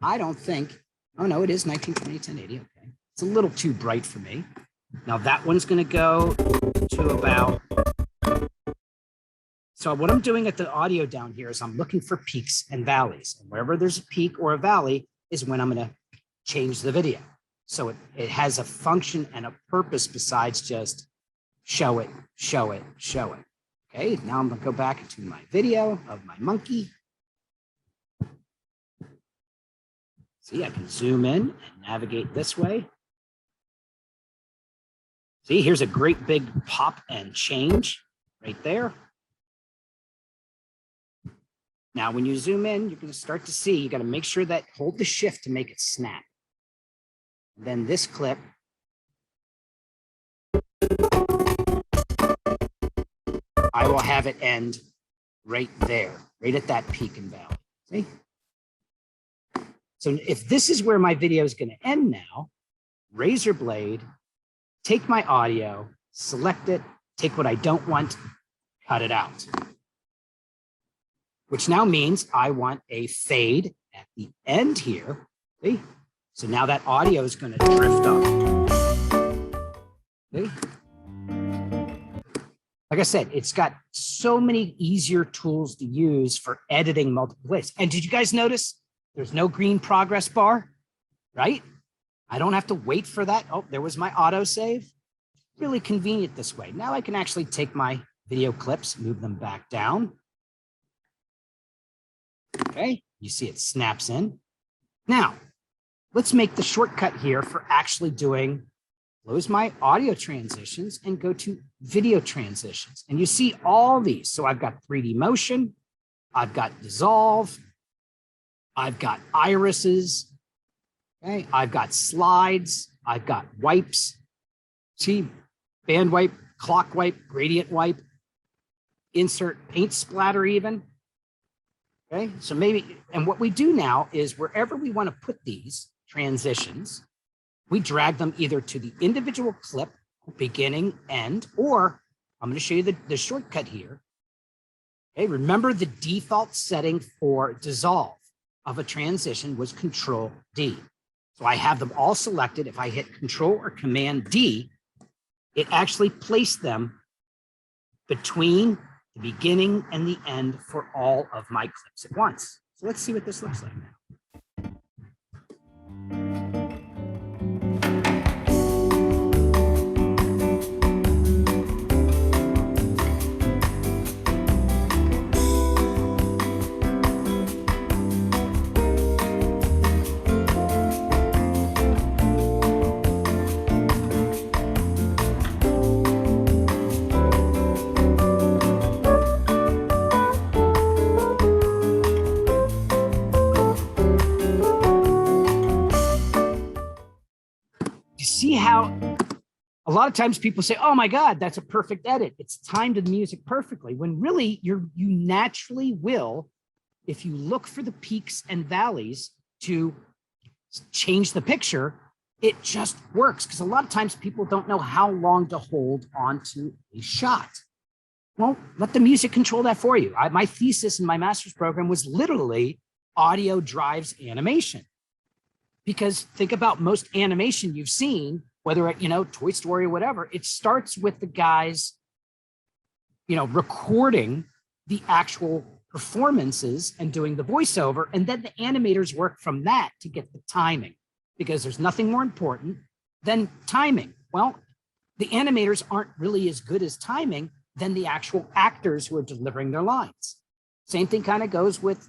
I don't think, oh no, it is 1920, 1080, okay. It's a little too bright for me. Now that one's gonna go to about, so what I'm doing at the audio down here is I'm looking for peaks and valleys. And wherever there's a peak or a valley is when I'm gonna change the video. So it has a function and a purpose besides just show it, show it, show it. Okay, now I'm gonna go back into my video of my monkey. See, I can zoom in and navigate this way. See, here's a great big pop and change right there. Now, when you zoom in, you're gonna start to see, you gotta make sure that, hold the shift to make it snap. And then this clip, I will have it end right there, right at that peak and valley. See? So if this is where my video is going to end now, razor blade, take my audio, select it, take what I don't want, cut it out. Which now means I want a fade at the end here. See? So now that audio is going to drift up. See? Like I said, it's got so many easier tools to use for editing multiple ways. And did you guys notice there's no green progress bar, right? I don't have to wait for that. Oh, there was my autosave. Really convenient this way. Now I can actually take my video clips, move them back down. Okay, you see it snaps in. Now, let's make the shortcut here for actually doing, close my audio transitions and go to video transitions. And you see all these. So I've got 3D motion, I've got dissolve, I've got irises, okay? I've got slides, I've got wipes, see, band wipe, clock wipe, gradient wipe, insert paint splatter even, okay? So maybe, and what we do now is wherever we want to put these transitions, we drag them either to the individual clip, beginning, end, or I'm going to show you the shortcut here. Okay, remember the default setting for dissolve of a transition was Control D. So I have them all selected. If I hit Control or Command D, it actually placed them between the beginning and the end for all of my clips at once. So let's see what this looks like now. lot of times people say, oh my God, that's a perfect edit. It's timed the music perfectly, when really you naturally will, if you look for the peaks and valleys to change the picture, it just works. Because a lot of times people don't know how long to hold onto a shot. Well, let the music control that for you. My thesis in my master's program was literally audio drives animation. Because think about most animation you've seen, whether at, Toy Story or whatever, it starts with the guys, recording the actual performances and doing the voiceover. And then the animators work from that to get the timing, because there's nothing more important than timing. Well, the animators aren't really as good as timing than the actual actors who are delivering their lines. Same thing kind of goes with,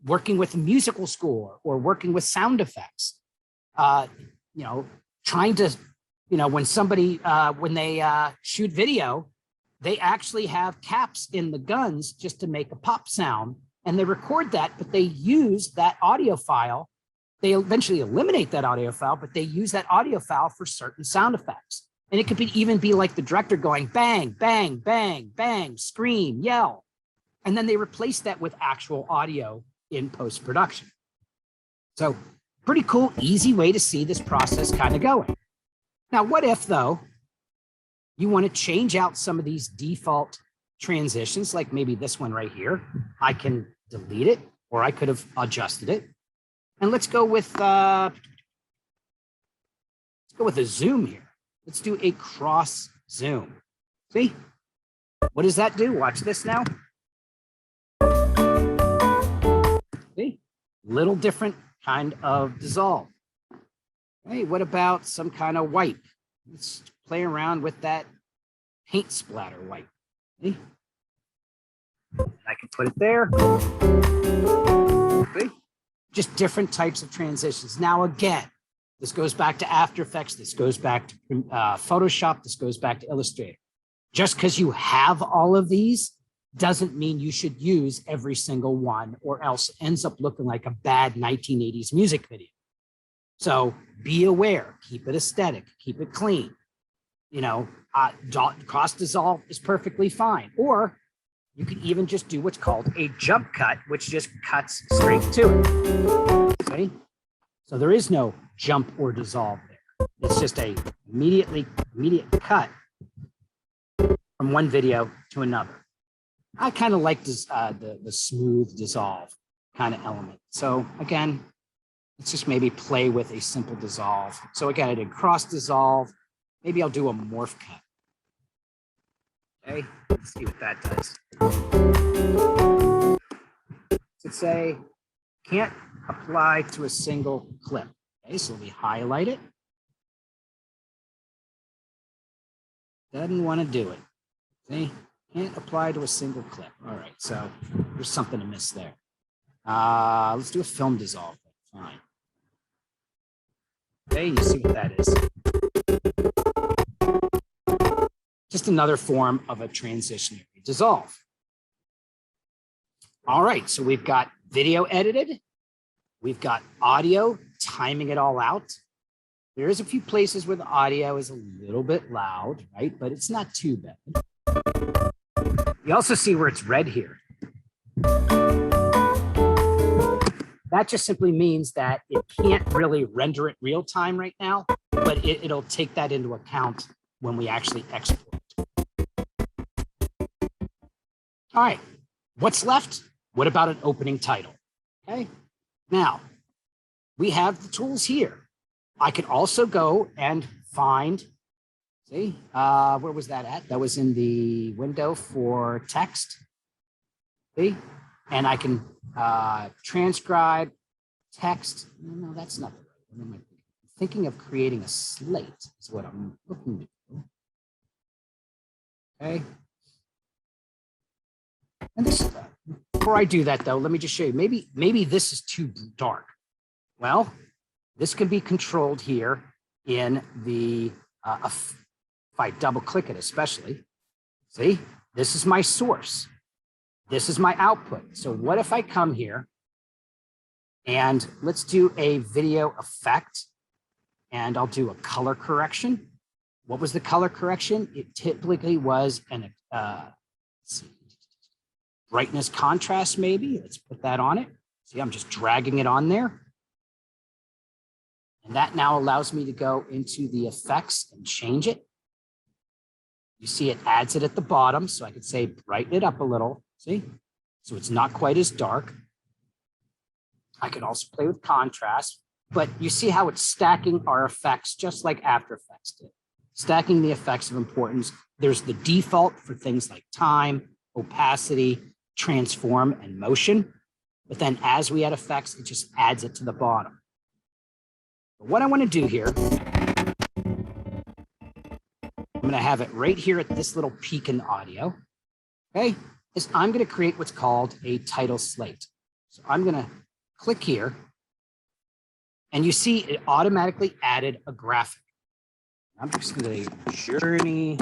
working with a musical score or working with sound effects. Trying to, when somebody, when they shoot video, they actually have caps in the guns just to make a pop sound, and they record that, but they use that audio file. They eventually eliminate that audio file, but they use that audio file for certain sound effects. And it could even be like the director going bang, bang, bang, bang, scream, yell. And then they replace that with actual audio in post-production. So pretty cool, easy way to see this process kind of going. Now, what if, though, you want to change out some of these default transitions, like maybe this one right here? I can delete it, or I could have adjusted it. And let's go with a zoom here. Let's do a cross zoom. See? What does that do? Watch this now. See? Little different kind of dissolve. Hey, what about some kind of wipe? Let's play around with that paint splatter wipe. See? I can put it there. See? Just different types of transitions. Now, again, this goes back to After Effects. This goes back to Photoshop. This goes back to Illustrator. Just because you have all of these doesn't mean you should use every single one, or else it ends up looking like a bad 1980s music video. So be aware, keep it aesthetic, keep it clean. Cross dissolve is perfectly fine. Or you can even just do what's called a jump cut, which just cuts straight to it. See? So there is no jump or dissolve there. It's just a immediate cut from one video to another. I kind of like this, the smooth dissolve kind of element. So again, let's just maybe play with a simple dissolve. So again, I did cross dissolve. Maybe I'll do a morph cut. Okay, let's see what that does. Does it say can't apply to a single clip? Okay, so we highlight it. Doesn't want to do it. See? Can't apply to a single clip. All right, so there's something to miss there. Let's do a film dissolve. Fine. Okay, you see what that is. Just another form of a transitionary dissolve. All right, so we've got video edited. We've got audio, timing it all out. There is a few places where the audio is a little bit loud, right? But it's not too bad. You also see where it's red here. That just simply means that it can't really render it real time right now, but it'll take that into account when we actually export. All right, what's left? What about an opening title? Okay, now we have the tools here. I could also go and find, see, where was that at? That was in the window for text. See, and I can transcribe text. No, that's not the right one. I'm thinking of creating a slate is what I'm looking to do. Okay. And this, before I do that though, let me just show you, maybe this is too dark. Well, this can be controlled here in the, if I double click it especially, see, this is my source. This is my output. So what if I come here and let's do a video effect, and I'll do a color correction. What was the color correction? It typically was an brightness contrast, maybe. Let's put that on it. See, I'm just dragging it on there. And that now allows me to go into the effects and change it. You see it adds it at the bottom, so I could say brighten it up a little, see? So it's not quite as dark. I can also play with contrast, but you see how it's stacking our effects just like After Effects did. Stacking the effects of importance. There's the default for things like time, opacity, transform, and motion. But then as we add effects, it just adds it to the bottom. But what I want to do here, I'm going to have it right here at this little peak in audio, okay, is I'm going to create what's called a title slate. So I'm going to click here, and you see it automatically added a graphic. I'm just going to journey.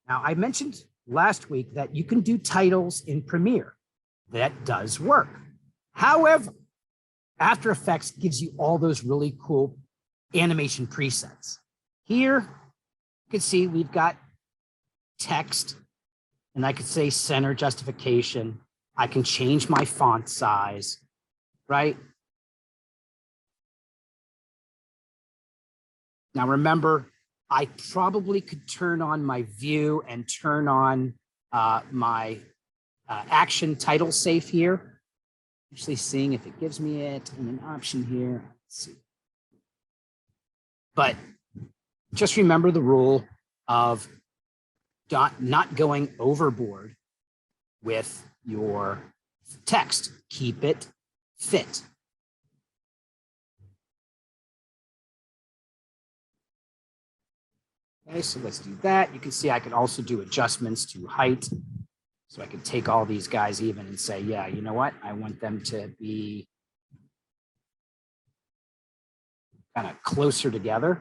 Now, I mentioned last week that you can do titles in Premiere. That does work. However, After Effects gives you all those really cool animation presets. Here, you can see we've got text, and I could say center justification. I can change my font size, right? Now, remember, I probably could turn on my view and turn on my action title safe here. Actually seeing if it gives me it in an option here. Let's see. But just remember the rule of not going overboard with your text. Keep it fit. Okay, so let's do that. You can see I can also do adjustments to height. So I could take all these guys even and say, yeah, you know what? I want them to be kind of closer together.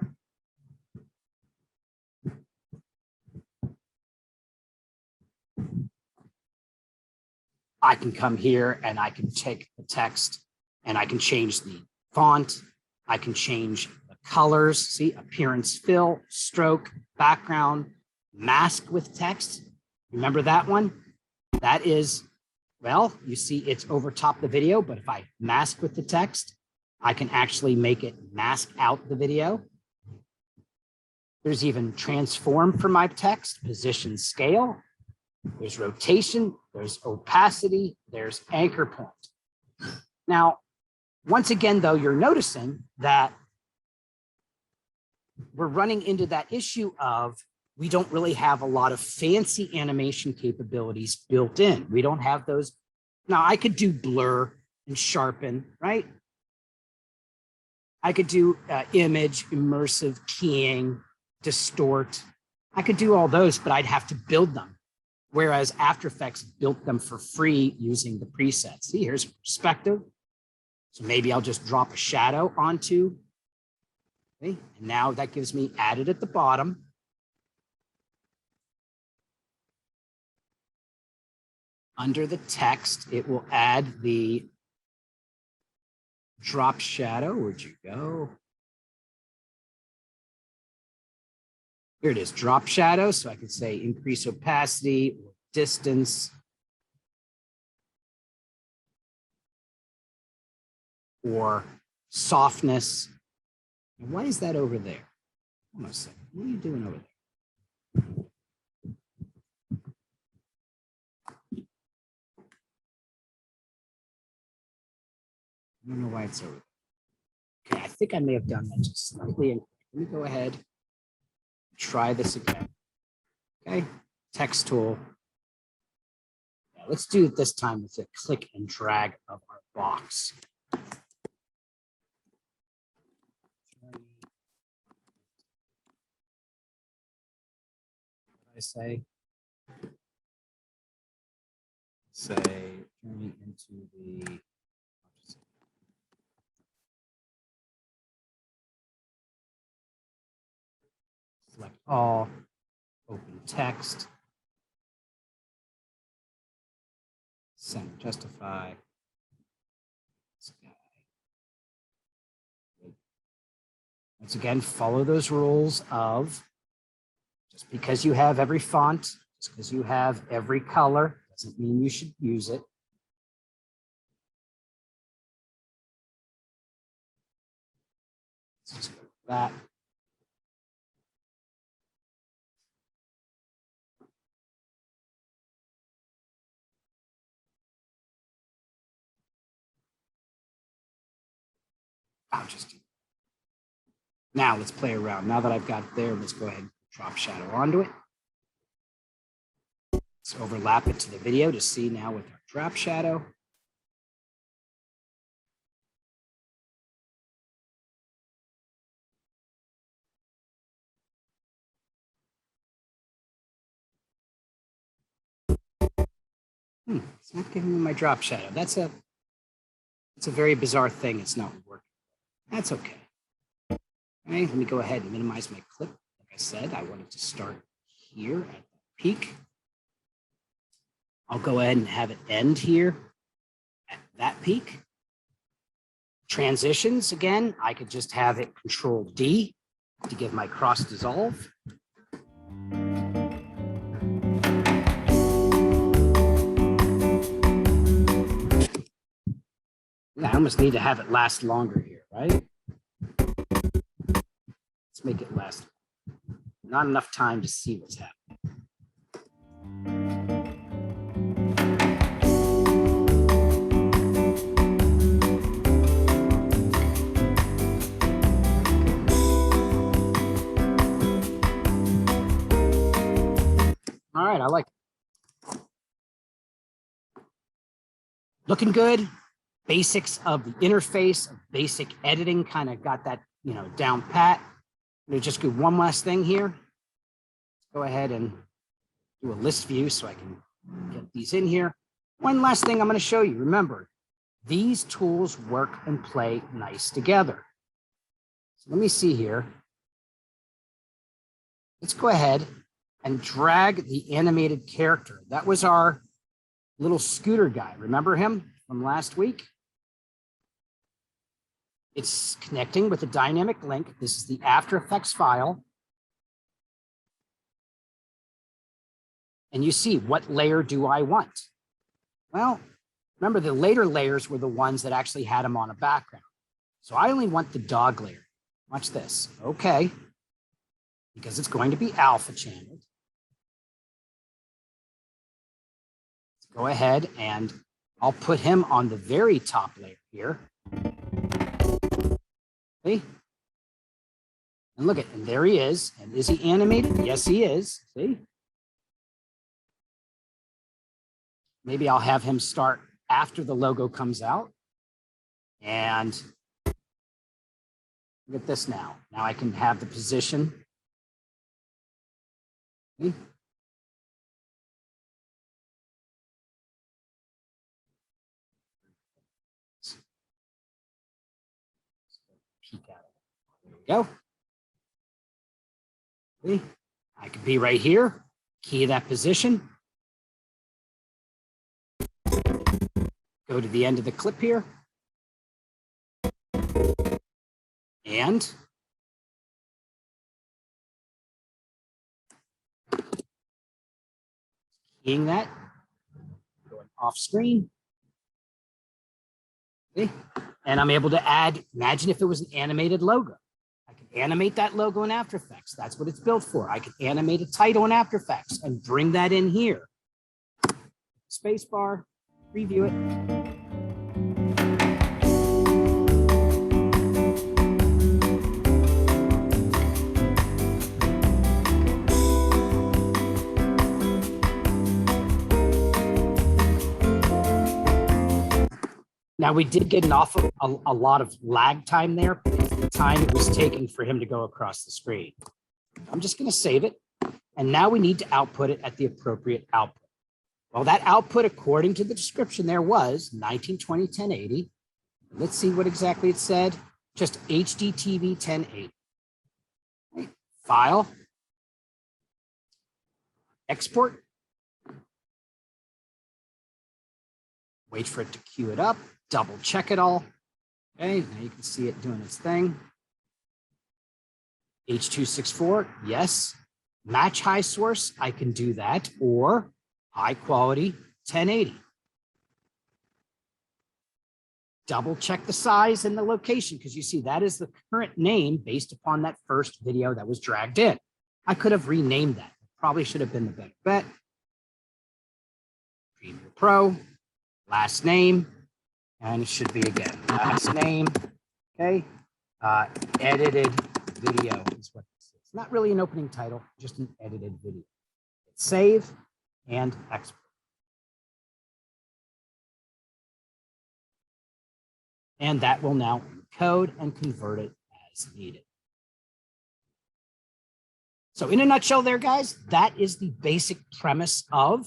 I can come here and I can take the text and I can change the font. I can change the colors. See, appearance, fill, stroke, background, mask with text. Remember that one? That is, well, you see it's over top the video, but if I mask with the text, I can actually make it mask out the video. There's even transform for my text, position, scale. There's rotation, there's opacity, there's anchor point. Now, once again, though, you're noticing that we're running into that issue of we don't really have a lot of fancy animation capabilities built in. We don't have those. Now, I could do blur and sharpen, right? I could do image, immersive keying, distort. I could do all those, but I'd have to build them. Whereas After Effects built them for free using the presets. See, here's perspective. So maybe I'll just drop a shadow onto. Okay? And now that gives me added at the bottom. Under the text, it will add the drop shadow. Where'd you go? Here it is, drop shadow. So I could say increase opacity or distance. Or softness. And why is that over there? Hold on a second. What are you doing over there? I don't know why it's over there. Okay, I think I may have done that just slightly. Let me go ahead. Try this again. Okay, text tool. Yeah, let's do it this time with a click and drag of our box. Say journey into the select all, open text, center justify. Once again, follow those rules of just because you have every font, just because you have every color, doesn't mean you should use it. Let's just go with that. I'll just do it. Now let's play around. Now that I've got it there, let's go ahead and drop shadow onto it. Let's overlap it to the video to see now with our drop shadow. It's not giving me my drop shadow. That's a very bizarre thing. It's not working. That's okay. Okay, let me go ahead and minimize my clip. Like I said, I wanted to start here at the peak. I'll go ahead and have it end here at that peak. Transitions, again, I could just have it Control D to give my cross dissolve. I almost need to have it last longer here, right? Let's make it last. Not enough time to see what's happening. All right, I like it. Looking good. Basics of the interface, of basic editing, kind of got that, down pat. I'm gonna just do one last thing here. Go ahead and do a list view so I can get these in here. One last thing I'm gonna show you. Remember, these tools work and play nice together. So let me see here. Let's go ahead and drag the animated character. That was our little scooter guy. Remember him from last week? It's connecting with a dynamic link. This is the After Effects file. And you see, what layer do I want? Well, remember the later layers were the ones that actually had them on a background. So I only want the dog layer. Watch this. Okay. Because it's going to be alpha channeled. Let's go ahead and I'll put him on the very top layer here. See? And look at, and there he is. And is he animated? Yes, he is. See? Maybe I'll have him start after the logo comes out. And look at this now. Now I can have the position. See? Peek out. There we go. See? I could be right here, key that position. Go to the end of the clip here. And keying that, going off screen. See? And I'm able to add, imagine if it was an animated logo. I could animate that logo in After Effects. That's what it's built for. I could animate a title in After Effects and bring that in here. Spacebar, preview it. Now we did get a lot of lag time there, the time it was taking for him to go across the screen. I'm just going to save it. And now we need to output it at the appropriate output. Well, that output, according to the description there, was 1920 1080. Let's see what exactly it said. Just HDTV 1080. Right. File. Export. Wait for it to queue it up. Double check it all. Okay, now you can see it doing its thing. H.264, yes. Match high source, I can do that, or high quality 1080. Double check the size and the location, because you see that is the current name based upon that first video that was dragged in. I could have renamed that. Probably should have been the better bet. Premiere Pro, last name, and it should be again, last name, okay? Edited video is what this is. It's not really an opening title, just an edited video. Save and export. And that will now encode and convert it as needed. So in a nutshell there, guys, that is the basic premise of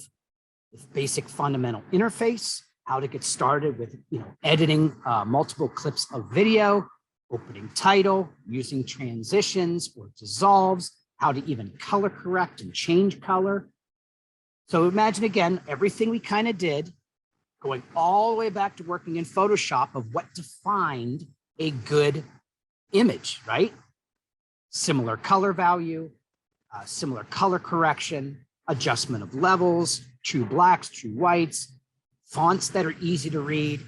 the basic fundamental interface, how to get started with editing multiple clips of video, opening title, using transitions or dissolves, how to even color correct and change color. So imagine again, everything we kind of did, going all the way back to working in Photoshop of what defined a good image, right? Similar color value, similar color correction, adjustment of levels, true blacks, true whites, fonts that are easy to read,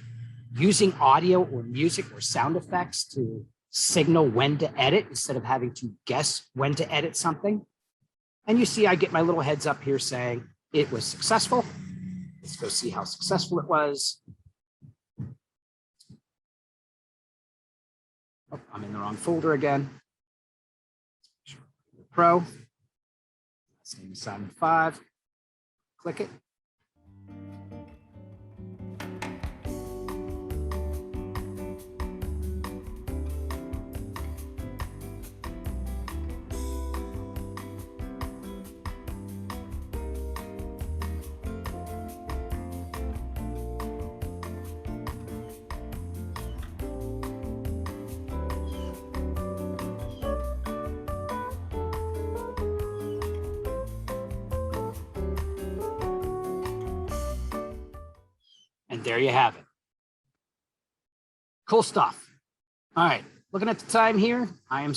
using audio or music or sound effects to signal when to edit instead of having to guess when to edit something. And you see, I get my little heads up here saying it was successful. Let's go see how successful it was. Oh, I'm in the wrong folder again. Pro. Same assignment 5. Click it. And there you have it. Cool stuff. All right, looking at the time here, I am